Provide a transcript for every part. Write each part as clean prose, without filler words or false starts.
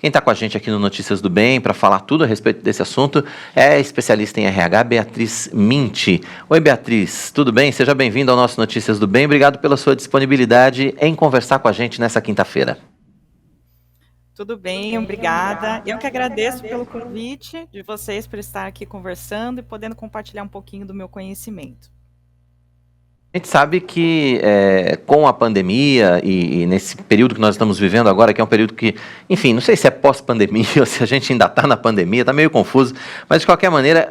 Quem está com a gente aqui no Notícias do Bem para falar tudo a respeito desse assunto é a especialista em RH, Beatriz Minti. Oi, Beatriz, tudo bem? Seja bem-vinda ao nosso Notícias do Bem. Obrigado pela sua disponibilidade em conversar com a gente nessa quinta-feira. Tudo bem, obrigada. Eu que agradeço pelo convite de vocês por estar aqui conversando e podendo compartilhar um pouquinho do meu conhecimento. A gente sabe que com a pandemia e nesse período que nós estamos vivendo agora, que é um período que, enfim, não sei se é pós-pandemia ou se a gente ainda está na pandemia, está meio confuso, mas de qualquer maneira,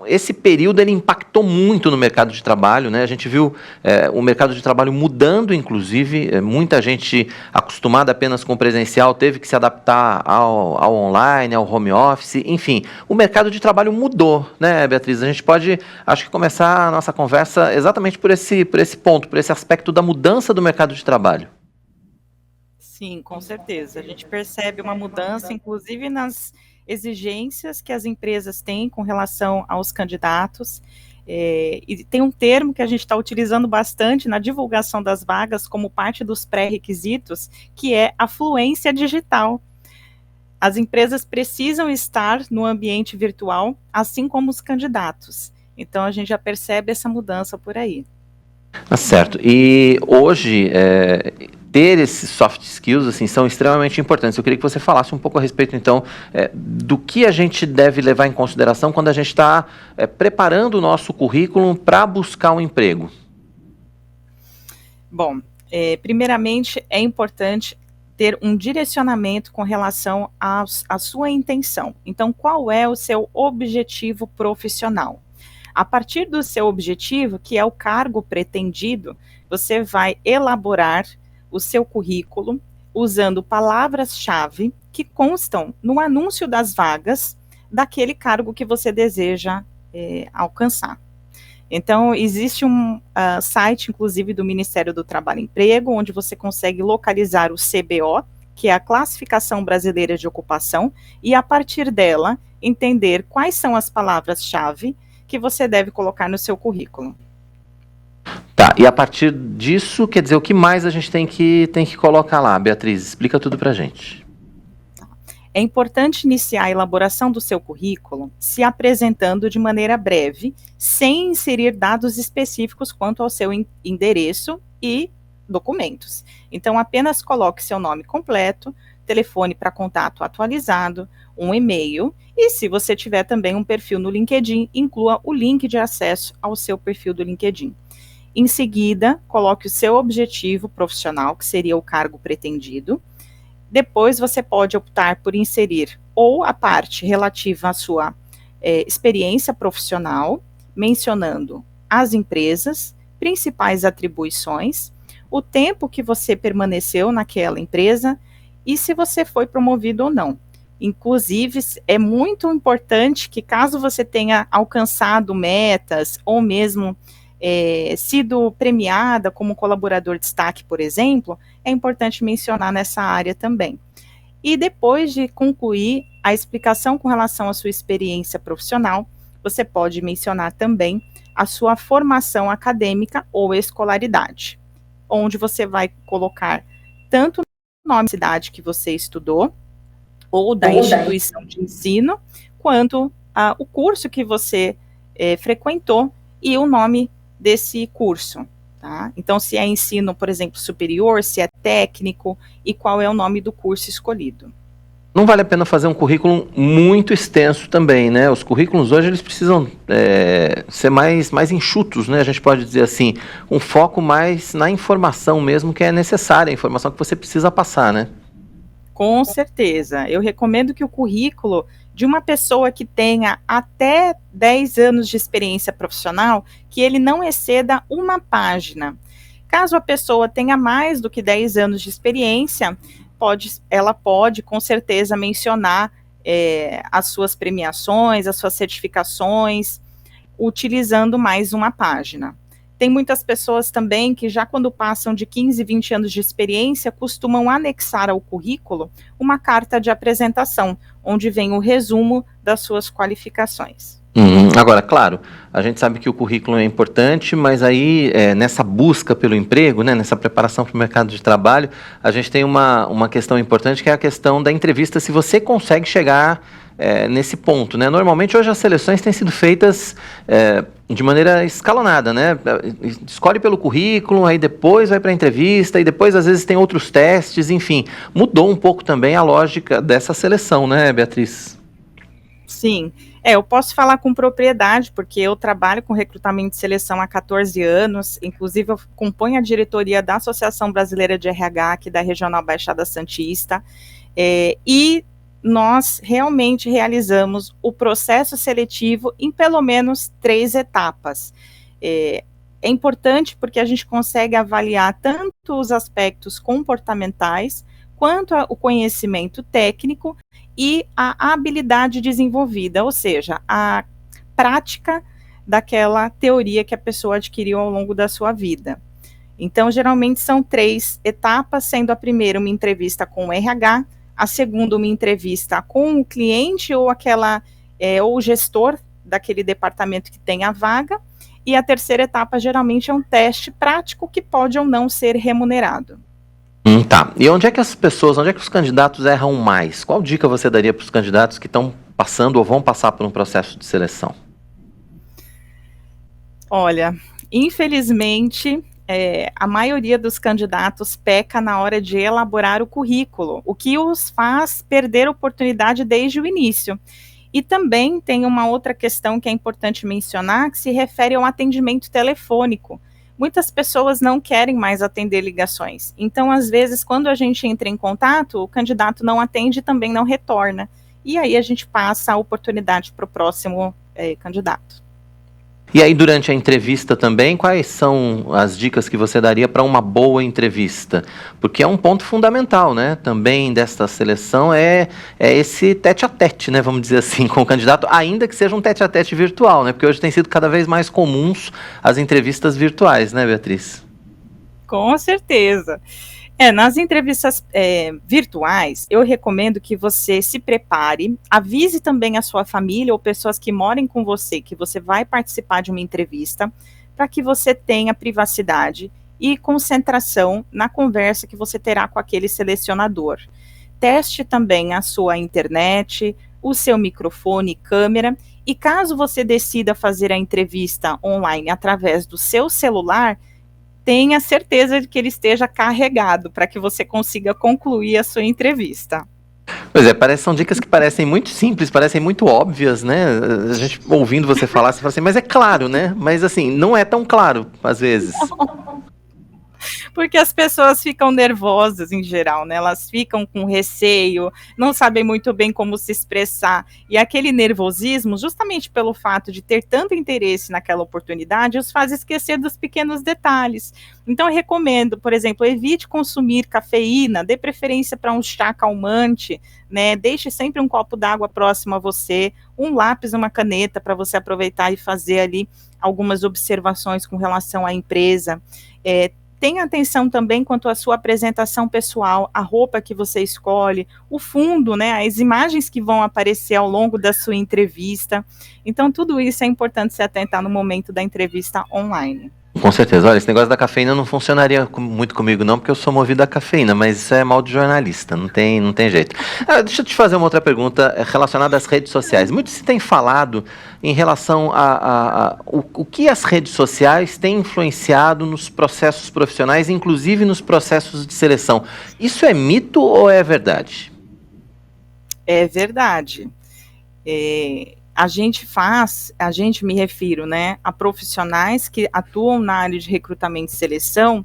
esse período ele impactou muito no mercado de trabalho, né? A gente viu o mercado de trabalho mudando, inclusive, muita gente acostumada apenas com o presencial teve que se adaptar ao online, ao home office, enfim, o mercado de trabalho mudou, né, Beatriz? A gente pode, acho que começar a nossa conversa exatamente por esse ponto, por esse aspecto da mudança do mercado de trabalho. Sim, com certeza. A gente percebe uma mudança, inclusive nas exigências que as empresas têm com relação aos candidatos. E tem um termo que a gente está utilizando bastante na divulgação das vagas como parte dos pré-requisitos, que é a fluência digital. As empresas precisam estar no ambiente virtual, assim como os candidatos. Então, a gente já percebe essa mudança por aí. Tá certo. E hoje, ter esses soft skills assim, são extremamente importantes. Eu queria que você falasse um pouco a respeito, então, do que a gente deve levar em consideração quando a gente está preparando o nosso currículo para buscar um emprego. Bom, primeiramente é importante ter um direcionamento com relação à sua intenção. Então, qual é o seu objetivo profissional? A partir do seu objetivo, que é o cargo pretendido, você vai elaborar o seu currículo usando palavras-chave que constam no anúncio das vagas daquele cargo que você deseja alcançar. Então, existe um site, inclusive, do Ministério do Trabalho e Emprego, onde você consegue localizar o CBO, que é a Classificação Brasileira de Ocupação, e a partir dela, entender quais são as palavras-chave que você deve colocar no seu currículo. Tá, e a partir disso, quer dizer, o que mais a gente tem que colocar lá? Beatriz, explica tudo pra gente. É importante iniciar a elaboração do seu currículo se apresentando de maneira breve, sem inserir dados específicos quanto ao seu endereço e documentos. Então, apenas coloque seu nome completo, telefone para contato atualizado, um e-mail, e se você tiver também um perfil no LinkedIn, inclua o link de acesso ao seu perfil do LinkedIn. Em seguida, coloque o seu objetivo profissional, que seria o cargo pretendido. Depois, você pode optar por inserir ou a parte relativa à sua experiência profissional, mencionando as empresas, principais atribuições, o tempo que você permaneceu naquela empresa e se você foi promovido ou não. Inclusive, é muito importante que, caso você tenha alcançado metas ou mesmo sido premiada como colaborador de destaque, por exemplo, é importante mencionar nessa área também. E depois de concluir a explicação com relação à sua experiência profissional, você pode mencionar também a sua formação acadêmica ou escolaridade, onde você vai colocar tanto o nome da cidade que você estudou, ou da instituição de ensino, quanto o curso que você frequentou e o nome desse curso, tá? Então, se é ensino, por exemplo, superior, se é técnico, e qual é o nome do curso escolhido. Não vale a pena fazer um currículo muito extenso também, né? Os currículos hoje, eles precisam ser mais enxutos, né? A gente pode dizer assim, um foco mais na informação mesmo que é necessária, a informação que você precisa passar, né? Com certeza. Eu recomendo que o currículo de uma pessoa que tenha até 10 anos de experiência profissional, que ele não exceda uma página. Caso a pessoa tenha mais do que 10 anos de experiência, ela pode com certeza mencionar as suas premiações, as suas certificações, utilizando mais uma página. Tem muitas pessoas também que já quando passam de 15, 20 anos de experiência, costumam anexar ao currículo uma carta de apresentação, onde vem o resumo das suas qualificações. Agora, claro, a gente sabe que o currículo é importante, mas aí nessa busca pelo emprego, né, nessa preparação para o mercado de trabalho, a gente tem uma questão importante que é a questão da entrevista, se você consegue chegar nesse ponto, né? Normalmente hoje as seleções têm sido feitas de maneira escalonada, né? Escolhe pelo currículo, aí depois vai para a entrevista, e depois às vezes tem outros testes, enfim. Mudou um pouco também a lógica dessa seleção, né, Beatriz? Sim, eu posso falar com propriedade, porque eu trabalho com recrutamento e seleção há 14 anos, inclusive eu componho a diretoria da Associação Brasileira de RH, aqui da Regional Baixada Santista, e nós realmente realizamos o processo seletivo em pelo menos 3 etapas. É importante porque a gente consegue avaliar tanto os aspectos comportamentais, quanto o conhecimento técnico e a habilidade desenvolvida, ou seja, a prática daquela teoria que a pessoa adquiriu ao longo da sua vida. Então, geralmente são 3 etapas, sendo a primeira uma entrevista com o RH, a segunda uma entrevista com o cliente ou ou o gestor daquele departamento que tem a vaga, e a terceira etapa geralmente é um teste prático que pode ou não ser remunerado. Tá. E onde é que os candidatos erram mais? Qual dica você daria para os candidatos que estão passando ou vão passar por um processo de seleção? Olha, infelizmente, a maioria dos candidatos peca na hora de elaborar o currículo, o que os faz perder oportunidade desde o início. E também tem uma outra questão que é importante mencionar, que se refere ao atendimento telefônico. Muitas pessoas não querem mais atender ligações. Então, às vezes, quando a gente entra em contato, o candidato não atende e também não retorna. E aí a gente passa a oportunidade para o próximo candidato. E aí, durante a entrevista também, quais são as dicas que você daria para uma boa entrevista? Porque é um ponto fundamental, né? Também desta seleção é esse tete-a-tete, né? Vamos dizer assim, com o candidato, ainda que seja um tete-a-tete virtual, né? Porque hoje tem sido cada vez mais comuns as entrevistas virtuais, né, Beatriz? Com certeza. Nas entrevistas virtuais, eu recomendo que você se prepare, avise também a sua família ou pessoas que morem com você que você vai participar de uma entrevista, para que você tenha privacidade e concentração na conversa que você terá com aquele selecionador. Teste também a sua internet, o seu microfone e câmera, e caso você decida fazer a entrevista online através do seu celular, tenha certeza de que ele esteja carregado para que você consiga concluir a sua entrevista. Pois é, são dicas que parecem muito simples, parecem muito óbvias, né? A gente ouvindo você falar, você fala assim, mas é claro, né? Mas assim, não é tão claro, às vezes. Porque as pessoas ficam nervosas em geral, né? Elas ficam com receio, não sabem muito bem como se expressar. E aquele nervosismo, justamente pelo fato de ter tanto interesse naquela oportunidade, os faz esquecer dos pequenos detalhes. Então, eu recomendo, por exemplo, evite consumir cafeína, dê preferência para um chá calmante, né? Deixe sempre um copo d'água próximo a você, um lápis, uma caneta para você aproveitar e fazer ali algumas observações com relação à empresa. Tenha atenção também quanto à sua apresentação pessoal, a roupa que você escolhe, o fundo, né, as imagens que vão aparecer ao longo da sua entrevista. Então, tudo isso é importante se atentar no momento da entrevista online. Com certeza. Olha, esse negócio da cafeína não funcionaria muito comigo não, porque eu sou movido à cafeína, mas isso é mal de jornalista, não tem jeito. Deixa eu te fazer uma outra pergunta relacionada às redes sociais. Muito se tem falado em relação o que as redes sociais têm influenciado nos processos profissionais, inclusive nos processos de seleção. Isso é mito ou é verdade? É verdade. A gente me refiro, né, a profissionais que atuam na área de recrutamento e seleção,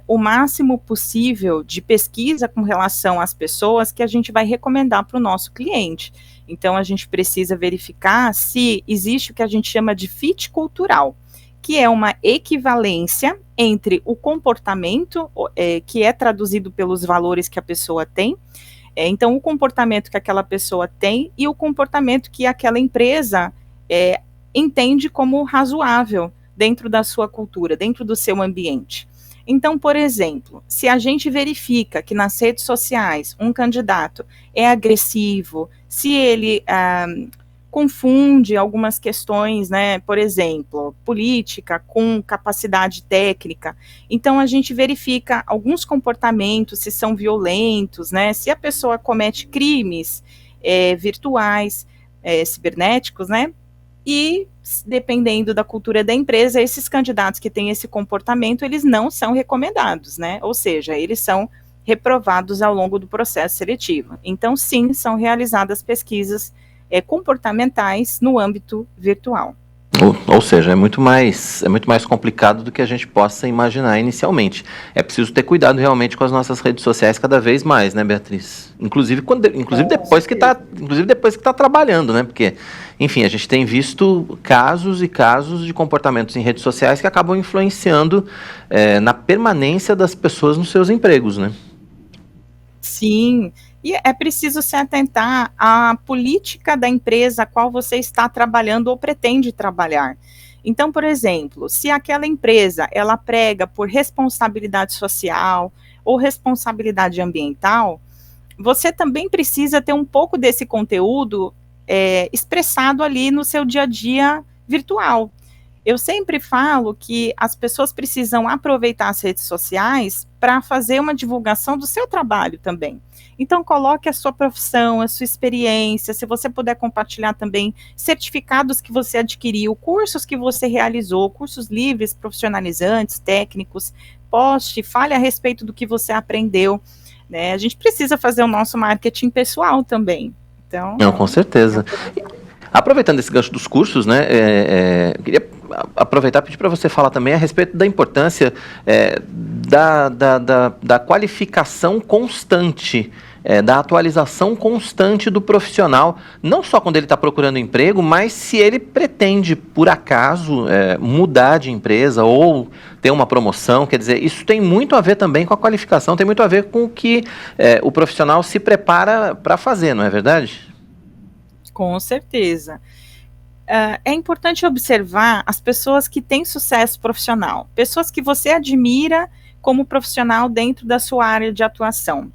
o máximo possível de pesquisa com relação às pessoas que a gente vai recomendar para o nosso cliente. Então, a gente precisa verificar se existe o que a gente chama de fit cultural, que é uma equivalência entre o comportamento, que é traduzido pelos valores que a pessoa tem, então, o comportamento que aquela pessoa tem e o comportamento que aquela empresa entende como razoável dentro da sua cultura, dentro do seu ambiente. Então, por exemplo, se a gente verifica que nas redes sociais um candidato é agressivo, se ele confunde algumas questões, né, por exemplo, política com capacidade técnica. Então a gente verifica alguns comportamentos, se são violentos, né, se a pessoa comete crimes virtuais, cibernéticos, né, e dependendo da cultura da empresa, esses candidatos que têm esse comportamento, eles não são recomendados, né, ou seja, eles são reprovados ao longo do processo seletivo. Então, sim, são realizadas pesquisas comportamentais no âmbito virtual. Ou seja, é muito mais complicado do que a gente possa imaginar inicialmente. É preciso ter cuidado realmente com as nossas redes sociais cada vez mais, né, Beatriz? Inclusive depois que está trabalhando, né? Porque, enfim, a gente tem visto casos e casos de comportamentos em redes sociais que acabam influenciando na permanência das pessoas nos seus empregos, né? Sim, e é preciso se atentar à política da empresa a qual você está trabalhando ou pretende trabalhar. Então, por exemplo, se aquela empresa ela prega por responsabilidade social ou responsabilidade ambiental, você também precisa ter um pouco desse conteúdo expressado ali no seu dia a dia virtual. Eu sempre falo que as pessoas precisam aproveitar as redes sociais para fazer uma divulgação do seu trabalho também. Então, coloque a sua profissão, a sua experiência, se você puder compartilhar também certificados que você adquiriu, cursos que você realizou, cursos livres, profissionalizantes, técnicos, poste, fale a respeito do que você aprendeu, né? A gente precisa fazer o nosso marketing pessoal também. Então, não, com certeza. Aproveitando esse gancho dos cursos, né, queria aproveitar e pedir para você falar também a respeito da importância da qualificação constante, da atualização constante do profissional, não só quando ele está procurando emprego, mas se ele pretende, por acaso, mudar de empresa ou ter uma promoção. Quer dizer, isso tem muito a ver também com a qualificação, tem muito a ver com o que o profissional se prepara para fazer, não é verdade? com certeza. É importante observar as pessoas que têm sucesso profissional, pessoas que você admira como profissional dentro da sua área de atuação.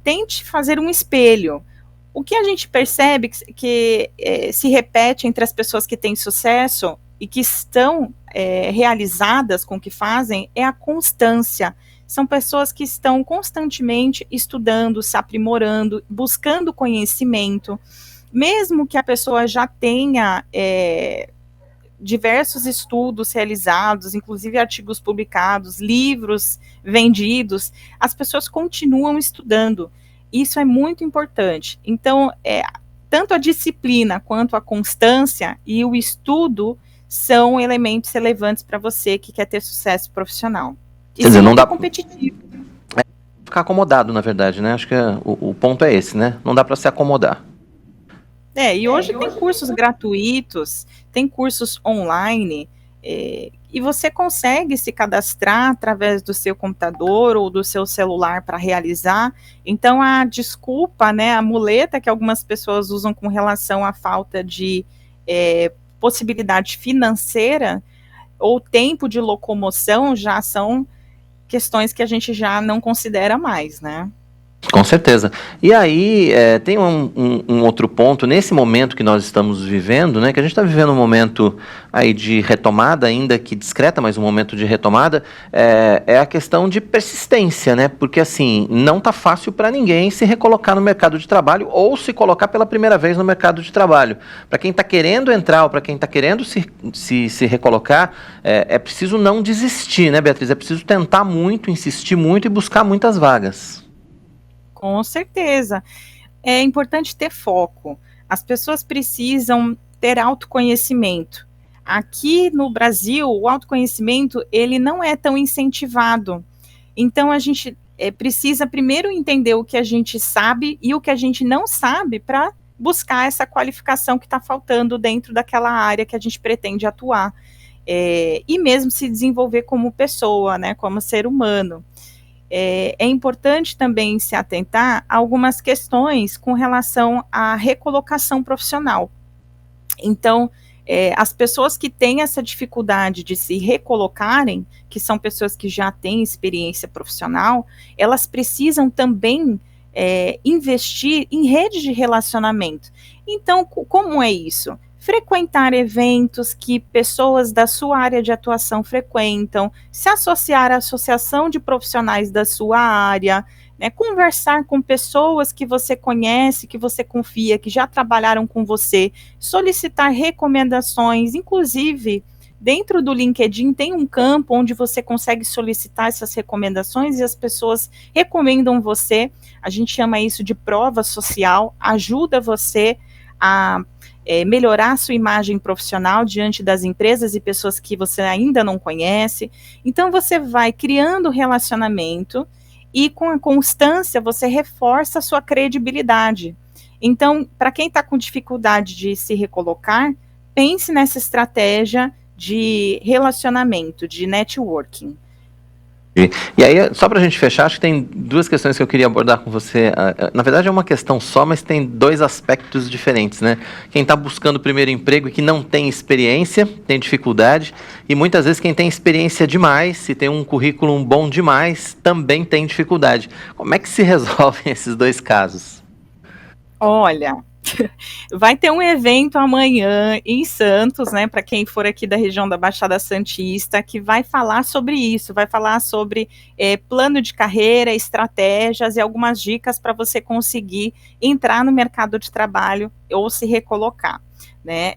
Tente fazer um espelho. O que a gente percebe que se repete entre as pessoas que têm sucesso e que estão realizadas com o que fazem é a constância. São pessoas que estão constantemente estudando, se aprimorando, buscando conhecimento. Mesmo que a pessoa já tenha diversos estudos realizados, inclusive artigos publicados, livros vendidos, as pessoas continuam estudando. Isso é muito importante. Então, tanto a disciplina quanto a constância e o estudo são elementos relevantes para você que quer ter sucesso profissional. E Quer dizer, não dá competitivo. Ficar acomodado, na verdade, né? Acho que o ponto é esse, né? Não dá para se acomodar. E hoje tem cursos gratuitos, tem cursos online, e você consegue se cadastrar através do seu computador ou do seu celular para realizar. Então, a desculpa, né, a muleta que algumas pessoas usam com relação à falta de possibilidade financeira ou tempo de locomoção já são questões que a gente já não considera mais, né? Com certeza. E aí, tem um outro ponto, nesse momento que nós estamos vivendo, né, que a gente está vivendo um momento aí de retomada, ainda que discreta, mas um momento de retomada, é a questão de persistência, né, porque assim, não está fácil para ninguém se recolocar no mercado de trabalho ou se colocar pela primeira vez no mercado de trabalho. Para quem está querendo entrar ou para quem está querendo se recolocar, é preciso não desistir, né, Beatriz? É preciso tentar muito, insistir muito e buscar muitas vagas. Com certeza. É importante ter foco. As pessoas precisam ter autoconhecimento. Aqui no Brasil, o autoconhecimento, ele não é tão incentivado. Então, a gente precisa primeiro entender o que a gente sabe e o que a gente não sabe para buscar essa qualificação que está faltando dentro daquela área que a gente pretende atuar. E mesmo se desenvolver como pessoa, né, como ser humano. É importante também se atentar a algumas questões com relação à recolocação profissional. Então, as pessoas que têm essa dificuldade de se recolocarem, que são pessoas que já têm experiência profissional, elas precisam também investir em rede de relacionamento. Então, como é isso? Frequentar eventos que pessoas da sua área de atuação frequentam, se associar à associação de profissionais da sua área, né, conversar com pessoas que você conhece, que você confia, que já trabalharam com você, solicitar recomendações, inclusive dentro do LinkedIn tem um campo onde você consegue solicitar essas recomendações e as pessoas recomendam você. A gente chama isso de prova social, ajuda você a melhorar a sua imagem profissional diante das empresas e pessoas que você ainda não conhece. Então você vai criando relacionamento e com a constância você reforça a sua credibilidade. Então, para quem está com dificuldade de se recolocar, pense nessa estratégia de relacionamento, de networking. E aí, só para a gente fechar, acho que tem duas questões que eu queria abordar com você. Na verdade, é uma questão só, mas tem dois aspectos diferentes, né? Quem está buscando o primeiro emprego e que não tem experiência, tem dificuldade, e muitas vezes quem tem experiência demais, se tem um currículo bom demais, também tem dificuldade. Como é que se resolvem esses dois casos? Olha, vai ter um evento amanhã em Santos, né, para quem for aqui da região da Baixada Santista, que vai falar sobre isso, vai falar sobre plano de carreira, estratégias e algumas dicas para você conseguir entrar no mercado de trabalho ou se recolocar, né?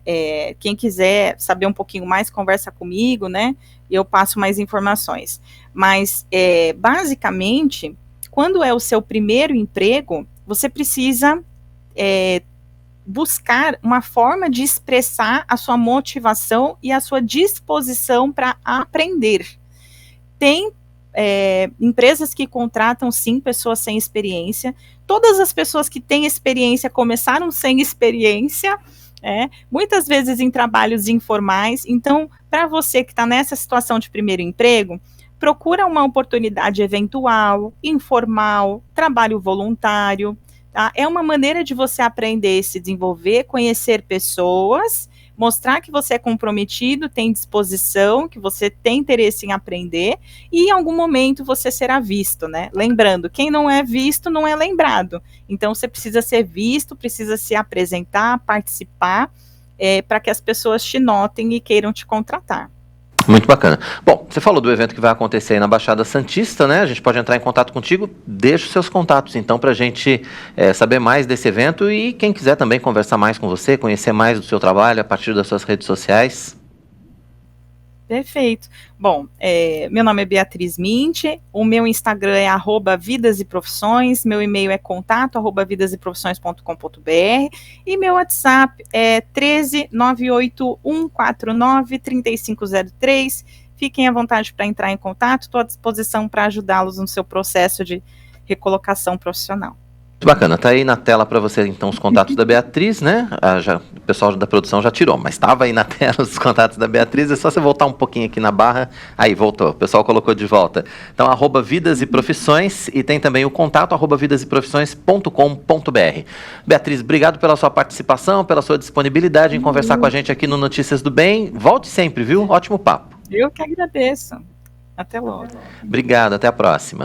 Quem quiser saber um pouquinho mais, conversa comigo, né? Eu passo mais informações. Mas, basicamente, quando é o seu primeiro emprego, você precisa buscar uma forma de expressar a sua motivação e a sua disposição para aprender. Tem empresas que contratam, sim, pessoas sem experiência. Todas as pessoas que têm experiência começaram sem experiência, muitas vezes em trabalhos informais. Então, para você que está nessa situação de primeiro emprego, procura uma oportunidade eventual, informal, trabalho voluntário. Tá? É uma maneira de você aprender, se desenvolver, conhecer pessoas, mostrar que você é comprometido, tem disposição, que você tem interesse em aprender, e em algum momento você será visto, né? Lembrando, quem não é visto não é lembrado. Então você precisa ser visto, precisa se apresentar, participar, para que as pessoas te notem e queiram te contratar. Muito bacana. Bom, você falou do evento que vai acontecer aí na Baixada Santista, né? A gente pode entrar em contato contigo. Deixa os seus contatos, então, para a gente saber mais desse evento e quem quiser também conversar mais com você, conhecer mais do seu trabalho a partir das suas redes sociais. Perfeito. Bom, meu nome é Beatriz Minte, o meu Instagram é @vidaseprofissões, meu e-mail é contato@vidaseprofissões.com.br e meu WhatsApp é 13981493503. Fiquem à vontade para entrar em contato, estou à disposição para ajudá-los no seu processo de recolocação profissional. Muito bacana, tá aí na tela para você então os contatos da Beatriz, né? O pessoal da produção já tirou, mas estava aí na tela os contatos da Beatriz, é só você voltar um pouquinho aqui na barra, aí voltou, o pessoal colocou de volta. Então, @Vidas e Profissões, e tem também o contato @vidaseprofissões.com.br. Beatriz, obrigado pela sua participação, pela sua disponibilidade em conversar com a gente aqui no Notícias do Bem. Volte sempre, viu? Ótimo papo. Eu que agradeço. Até logo. Obrigado, até a próxima.